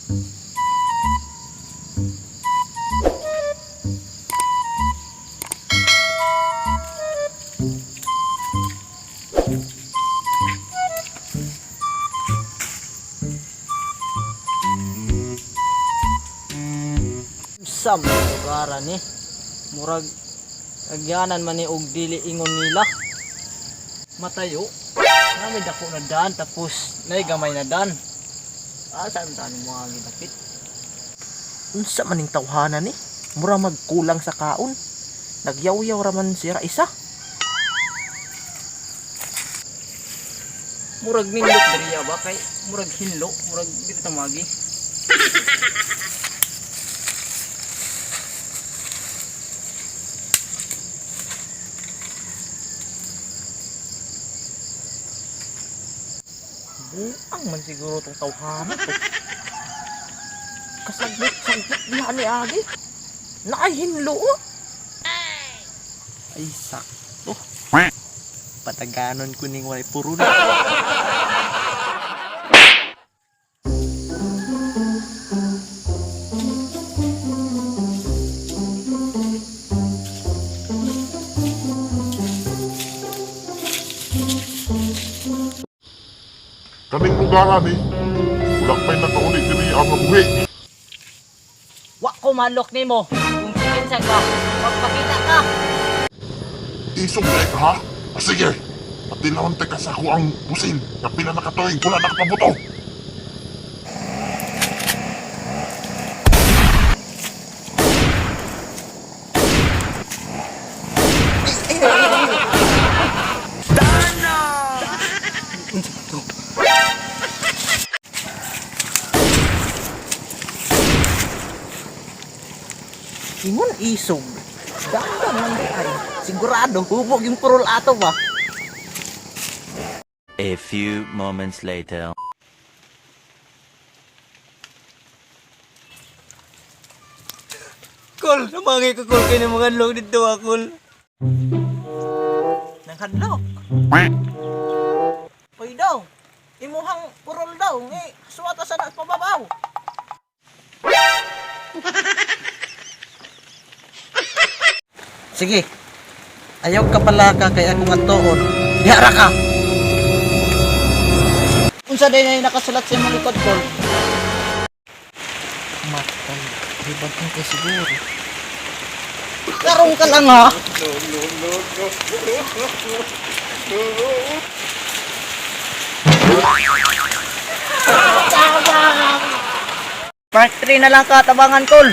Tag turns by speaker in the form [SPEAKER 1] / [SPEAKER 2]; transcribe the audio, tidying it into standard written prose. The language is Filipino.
[SPEAKER 1] Sam lugaran ni murag agyanan man ni og dili ingon nila matayo nami dako na dan tapos nay gamay na dan asa man mo ang gidapit
[SPEAKER 2] Unsa maning tawhanan ni? Mura magkulang sa kaon. Nagyaw-yaw raman sira isa.
[SPEAKER 1] murag nindot diriya ba kay murag hinlo murag dili tamagi
[SPEAKER 2] Buang man siguro tong tawhanan to. Kasaglit diha ni agi. Naay hinlo. Ay sakto. Pataganon ko ning walay puro na.
[SPEAKER 3] Kaning lugaran ni, ulang pa'y nakaulit diri ang mabuhi.
[SPEAKER 1] wa ko malok nimo kung kinsa ka magpakita ka
[SPEAKER 3] Isog na ka ha? Sige, patilawon te ka sa ako ang pusil. Kapila na katuig, wala nakapabuto.
[SPEAKER 2] Ingon isog. Dandan lang di ay. Sigurado hubog yung purol ato ba?
[SPEAKER 4] A few moments later.
[SPEAKER 1] Kol namangi ko kol kay mga log dito akol
[SPEAKER 2] Nang hadlok. Hoy daw. Imuhang purol daw. Suwata sa na pababaw. Sige. Ayaw ka pala ka kay akong atuon. Dihara ka.
[SPEAKER 1] unsa day na nakasulat sa imong likod kol
[SPEAKER 2] Matay. Ribad ko siguro.
[SPEAKER 1] karong ka lang ha Part 3 na lang ka tabangan kol